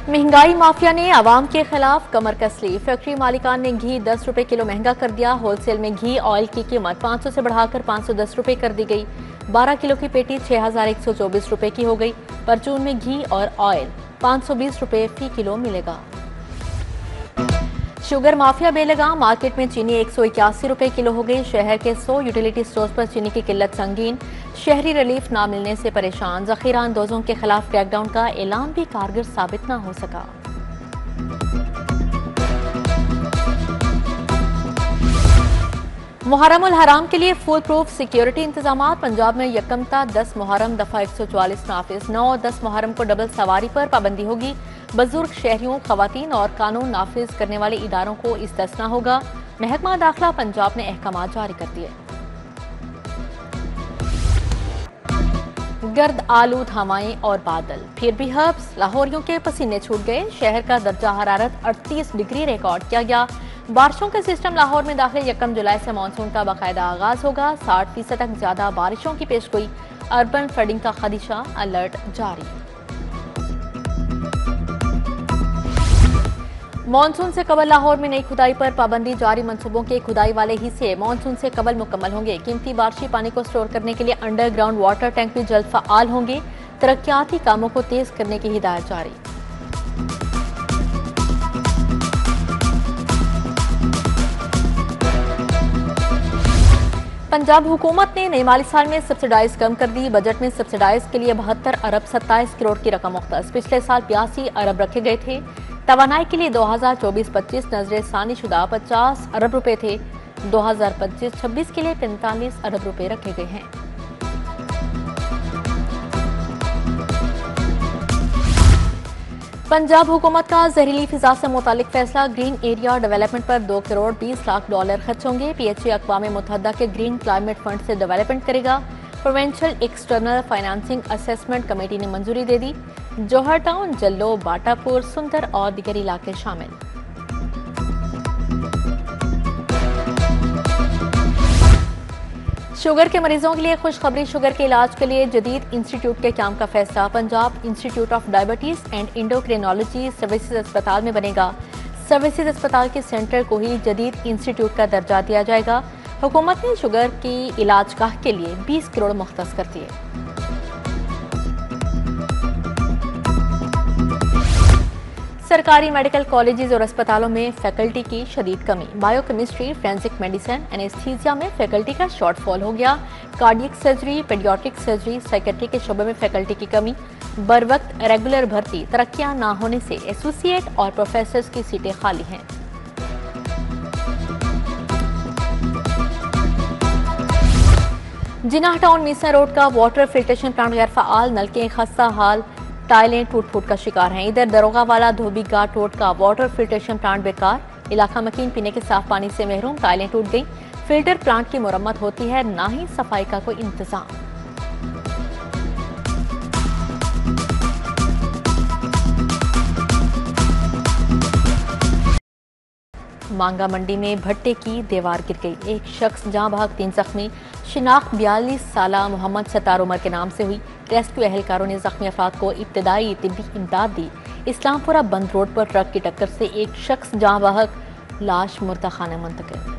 महंगाई माफिया ने आवाम के खिलाफ कमर कस ली। फैक्ट्री मालिकान ने घी 10 रुपए किलो महंगा कर दिया। होलसेल में घी ऑयल की कीमत 500 से बढ़ाकर 510 रुपए कर दी गई। 12 किलो की पेटी 6124 रुपए की हो गई। परचून में घी और ऑयल 520 रुपए फी किलो मिलेगा। शुगर माफिया बेलगाम, मार्केट में चीनी 181 रुपए किलो हो गई। शहर के 100 यूटिलिटी स्टोर्स पर चीनी की किल्लत संगीन। शहरी रिलीफ ना मिलने से परेशान। जखीरा अंदोजों के खिलाफ क्रैकडाउन का ऐलान भी कारगर साबित न हो सका। मुहर्रम उल हराम के लिए फुल प्रूफ सिक्योरिटी इंतजाम। पंजाब में यकम ता 10 मुहर्रम दफा 144 नाफिज। 9 और 10 मुहर्रम को डबल सवारी पर पाबंदी होगी। बुजुर्ग शहरियों, खवातीन और कानून नाफिज करने वाले इदारों को इस्तिस्ना होगा। महकमा दाखिला पंजाब ने अहकाम जारी कर दिए। गर्द आलूद हवाएं और बादल, फिर भी हब्स, लाहौरियों के पसीने छूट गए। शहर का दर्जा हरारत 38 डिग्री रिकॉर्ड किया गया। बारिशों का सिस्टम लाहौर में दाखिल 1 जुलाई से मानसून का बाकायदा आगाज होगा। 60% तक ज्यादा बारिशों की पेशगोई। अर्बन फ्लडिंग का खदशा, अलर्ट जारी। मानसून से कबल लाहौर में नई खुदाई पर पाबंदी जारी। मंसूबों के खुदाई वाले हिस्से मानसून से कबल मुकम्मल होंगे। कीमती बारिशी पानी को स्टोर करने के लिए अंडरग्राउंड वाटर टैंक भी जल्द फ़आल होंगे। तरक्याती कामों को तेज करने की हिदायत जारी। पंजाब हुकूमत ने नए माली साल में सब्सिडाइज कम कर दी। बजट में सब्सिडाइज के लिए 72 अरब 27 करोड़ की रकम मुख्तस। पिछले साल 82 अरब रखे गए थे। तवानाई के लिए 2024-25 नजरे सानी शुदा 50 अरब रुपए थे। 2025-26 के लिए 45 अरब रुपए रखे गए हैं। पंजाब हुकूमत का जहरीली फिजा से मुतालिक फैसला। ग्रीन एरिया डेवलपमेंट पर 2 करोड़ 20 लाख डॉलर खर्च होंगे। PHA अक़वाम मुत्तहिदा के ग्रीन क्लाइमेट फंड से डेवलपमेंट करेगा। Provincial external financing assessment committee ने मंजूरी दे दी। जौहर टाउन, जल्लो, बाटापुर, सुंदर और दीगर इलाके शामिल। शुगर के मरीजों के लिए खुशखबरी। शुगर के इलाज के लिए जदीद इंस्टीट्यूट के क्याम का फैसला। Punjab institute of diabetes and endocrinology services अस्पताल में बनेगा। सर्विसेज अस्पताल के सेंटर को ही जदीद इंस्टीट्यूट का दर्जा दिया जाएगा। हुकूमत ने शुगर की इलाजगाह के लिए 20 करोड़ मुख्तस कर दिए। सरकारी मेडिकल कॉलेजेस और अस्पतालों में फैकल्टी की शदीद कमी। बायोकेमिस्ट्री, फोरेंसिक मेडिसिन, एनेस्थीसिया में फैकल्टी का शॉर्टफॉल हो गया। Cardiac surgery, paediatric surgery, psychiatry के शोबे में फैकल्टी की कमी। बर वक्त रेगुलर भर्ती, तरक्कियां ना होने से एसोसिएट और प्रोफेसर्स की सीटें खाली हैं। जिनाह टाउन मीसा रोड का वाटर फिल्ट्रेशन प्लांट गैर फ़आल। नलके खस्ता हाल, टाइलें टूट फूट का शिकार हैं। इधर दरोगा वाला धोबी घाट रोड का वाटर फिल्ट्रेशन प्लांट बेकार। इलाका मकीन पीने के साफ पानी से महरूम। टाइलें टूट गई। फिल्टर प्लांट की मुरम्मत होती है, ना ही सफाई का कोई इंतजाम। मांगा मंडी में भट्टे की दीवार गिर गई। एक शख्स जहां बहक 3 जख्मी। शिनाख्त 42 साला मोहम्मद सत्तार उमर के नाम से हुई। रेस्क्यू एहलकारों ने जख्मी अफराद को इब्तदाई तिब्बी इमदाद दी। इस्लामपुरा बंद रोड पर ट्रक की टक्कर से एक शख्स जहां बहक, लाश मुर्दा खाना मुंतकिल।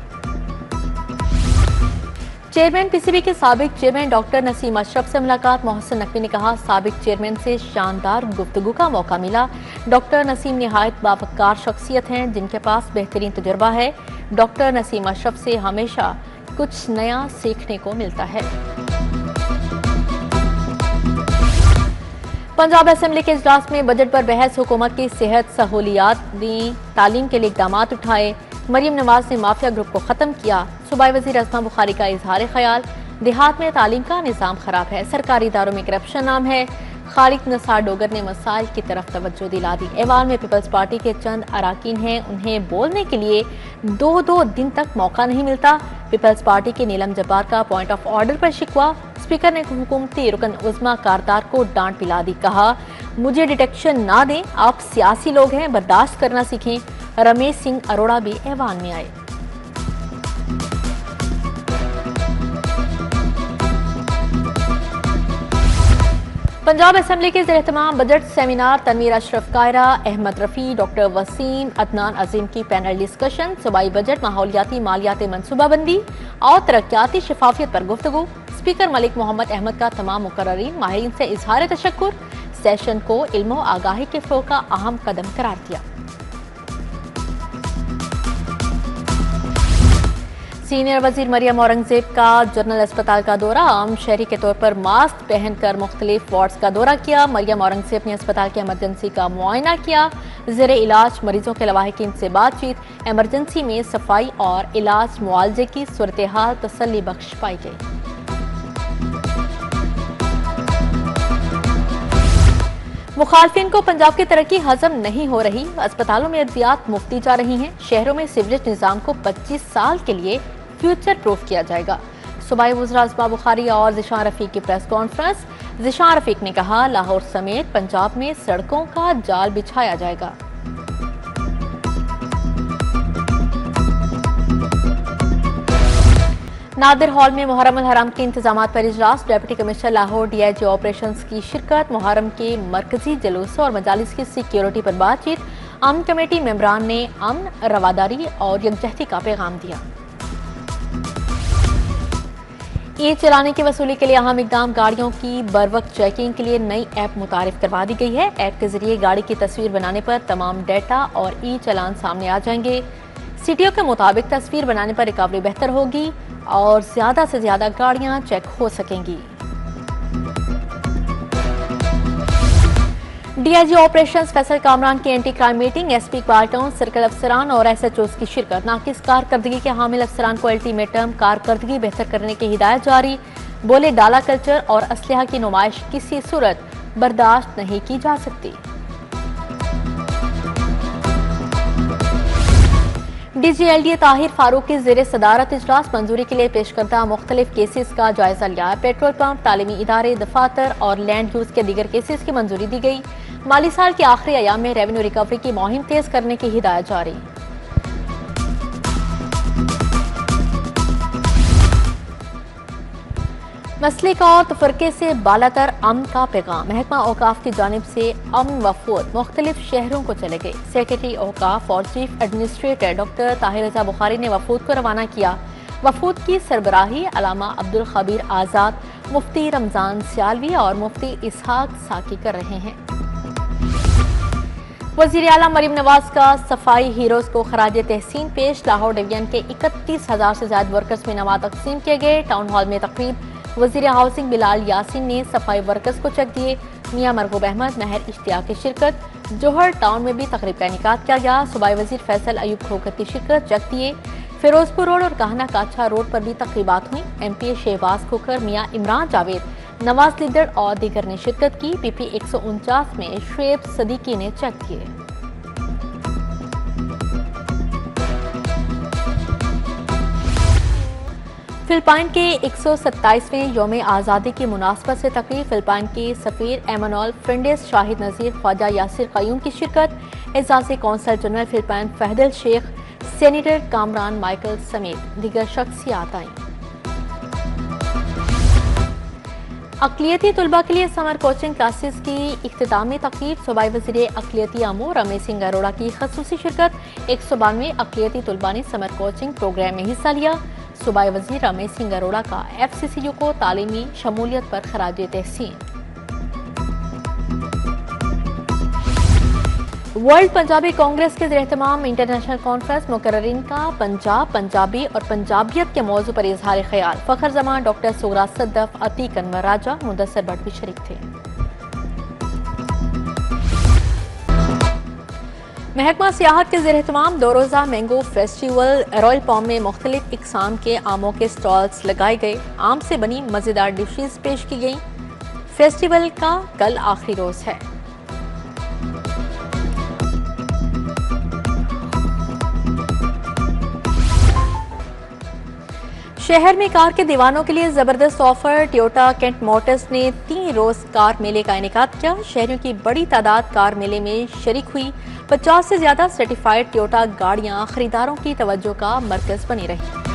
चेयरमैन PCB के साबिक चेयरमैन डॉक्टर नसीम अशरफ से मुलाकात। मोहसिन नकवी ने कहा, साबिक चेयरमैन से शानदार गुफ्तगू का मौका मिला। डॉक्टर नसीम निहायत बावकार शख्सियत हैं जिनके पास बेहतरीन तजुर्बा है। डॉक्टर नसीम अशरफ से हमेशा कुछ नया सीखने को मिलता है। पंजाब असेंबली के इजलास में बजट पर बहस। हुकूमत की सेहत सहूलियात दी, तालीम के लिए इकदाम उठाए। मरियम नवाज ने माफिया ग्रुप को खत्म किया। सूबाई वजीर असमा बुखारी का इजहार ख्याल। देहात में तालीम का निज़ाम खराब है, सरकारी इदारों में करप्शन आम है। खालिद नसार डोगर ने मसाइल की तरफ तवज्जो दिला दी। ऐवान में पीपल्स पार्टी के चंद अराकीन हैं, उन्हें बोलने के लिए 2-2 दिन तक मौका नहीं मिलता। पीपल्स पार्टी के नीलम जब्बार का पॉइंट ऑफ ऑर्डर पर शिकवा। स्पीकर ने हुकूमती रुकन उज़्मा कारदार को डांट पिला दी। कहा, मुझे डिटेक्शन ना दें, आप सियासी लोग हैं, बर्दाश्त करना सीखें। रमेश सिंह अरोड़ा भी ऐवान में आए। पंजाब असम्बली के ज़ेर-ए-तमाम budget seminar Tanveer Ashraf Kaira, Ahmad Rafi, doctor Waseem, Adnan Azeem की पैनल डिस्कशन, सूबाई बजट, माहौलियाती मालियाती मनसूबाबंदी और तरक्याती शफाफियत पर गुफ्तगू। स्पीकर मलिक मोहम्मद अहमद का तमाम मुकर्ररीन माहिरीन से इजहार तशक्कुर, सेशन को इल्म व आगाही के फ़रोग़ का अहम कदम करार दिया। सीनियर वजीर मरियम औरंगजेब का जनरल अस्पताल का दौरा, आम शहरी के तौर पर मास्क पहनकर मुख्तलिफ वार्ड्स का दौरा किया। मरियम औरंगजेब ने अस्पताल की एमरजेंसी का मुआयना किया। ज़ेरे इलाज मरीजों के लवाहिकीन से बातचीत, एमरजेंसी में सफाई और इलाज मुआवजे की सूरत हाल तसल्ली बख्श पाई गई। मुखालफिन को पंजाब की तरक्की हजम नहीं हो रही, अस्पतालों में अद्वियात मुफ्ती जा रही हैं। शहरों में सीवरेज निजाम को 25 साल के लिए फ्यूचर प्रूफ किया जाएगा। सूबाई वज़ीर रज़्मा बुखारी और ज़िशान रफ़ीक की प्रेस कॉन्फ्रेंस। ज़िशान रफ़ीक ने कहा, लाहौर समेत पंजाब में सड़कों का जाल बिछाया जाएगा। नादिर हॉल में मुहर्रम अल हराम के इंतजामात पर इजलास, deputy commissioner Lahore, DIG operations की शिरकत, मुहर्रम के मरकजी जुलूस और मजालिस की सिक्योरिटी पर बातचीत। अमन कमेटी मेंबरान ने अमन, रवादारी और यकजहती का पैगाम दिया। ईद चलाने की वसूली के लिए अहम इकदाम, गाड़ियों की बरवक्त चेकिंग के लिए नई ऐप मुतारिफ करवा दी गई है। ऐप के जरिए गाड़ी की तस्वीर बनाने पर तमाम डेटा और ई चलान सामने आ जाएंगे। CTO के मुताबिक तस्वीर बनाने पर रिकवरी बेहतर होगी और ज्यादा से ज्यादा गाड़ियां चेक हो सकेंगी। DIG ऑपरेशंस फैसल कामरान की anti crime meeting, SP Iqbal town, circle अफसरान और SHOs की शिरकत। नाकिस कारकर्दगी के हामिल अफसरान को अल्टीमेटम, कारकर्दगी बेहतर करने की हिदायत जारी। बोले, डाला कल्चर और असलहा की नुमाइश किसी सूरत बर्दाश्त नहीं की जा सकती। DG LDA ताहिर फारूक की ज़ेरे सदारत इजलास, मंजूरी के लिए पेश करदा मुख्तलिफ केसेस का जायजा लिया। पेट्रोल पंप, तालीमी इदारे, दफातर और लैंड यूज के दीगर केसेस की मंजूरी दी गई। माली साल के आखिरी अयाम में रेवेन्यू रिकवरी की मुहिम तेज करने की हिदायत जारी। मसलिक और तफरके से बालातर अमन का पैगाम, महकमा औकाफ की जानिब से अमन वफूद मुख्तलिफ शहरों को चले गए। सेक्रेटरी औकाफ और चीफ एडमिनिस्ट्रेटर डॉक्टर ताहिर रज़ा बुखारी ने वफूद को रवाना किया। वफूद की सरबराही अलामा अब्दुल खबीर आज़ाद, मुफ्ती रमजान सियालवी और मुफ्ती इसहाक साकी कर रहे हैं। वज़ीर आला मरियम नवाज का सफाई हीरोज को खराज तहसीन पेश, लाहौर डिवीजन के 31,000 से ज्यादा वर्कर्स में इनामात तकसीम किए गए। टाउन हॉल में तकरीब, वज़ीर हाउसिंग बिलाल यासीन ने सफाई वर्कर्स को चेक दिए। मियां मरगूब अहमद, महर इश्तियाक की शिरकत। जोहर टाउन में भी तकरीब का इनेकाद किया गया। सूबाई वज़ीर फैसल अयूब खोखर की शिरकत, चेक दिए। फिरोजपुर रोड और कहना काछा रोड पर भी तकरीबात हुई। MPA शहबाज खोखर, मियां इमरान जावेद, नवाज लिद्दड़ और दीगर ने शिरकत की। PP 149 में शुएब सदीकी ने चेक किए। फिलिपाइन के 127वें यौम आज़ादी की मुनासबत से तकरीब, फिलिपाइन के सफीर एमानुएल फ्रेंडेस, शाहिद नज़ीर, ख्वाजा यासिर क़य्यूम की शिरकत। एजाज़ी कौंसल जनरल फिलिपाइन फहदल शेख, सेनेटर कामरान माइकल समेत दीगर शख्सियात आईं। अक़लियती तलबा के लिए समर कोचिंग क्लासेस की इख्तितामी तकरीब, सूबाई वज़ीर अक़लियती अमूर रमेश सिंह अरोड़ा की खसूसी शिरकत। 192 अक़लियती तलबा ने समर कोचिंग प्रोग्राम में हिस्सा लिया। सूबाई वज़ीर रमेश सिंह अरोड़ा का FCCU को तालीमी शमूलियत पर खराज तहसीन। वर्ल्ड पंजाबी कांग्रेस के ज़ेर-ए-तमाम इंटरनेशनल कॉन्फ्रेंस, मुकर्ररीन का पंजाब, पंजाबी और पंजाबियत के मौजू पर इजहार ख्याल। फ़खर जमान, डॉक्टर सुगरा सद्दफ, अतीक अनवर राजा, मुदस्सर भट्ट भी शरीक थे। महकमा सियाहत के ज़ेर-ए-तमाम 2 रोज़ा मैंगो फेस्टिवल रॉयल पाम में मुख्तलिफ इक़साम के आमों के स्टॉल्स लगाए गए। आम से बनी मज़ेदार डिशेज पेश की गई। फेस्टिवल का कल आखिरी रोज़ है। शहर में कार के दीवानों के लिए जबरदस्त ऑफर, टोयोटा केंट मोटर्स ने 3 रोज कार मेले का इनेकाद किया। शहरियों की बड़ी तादाद कार मेले में शरीक हुई। 50 से ज्यादा सर्टिफाइड टोयोटा गाड़ियां खरीदारों की तवज्जो का मरकज बनी रही।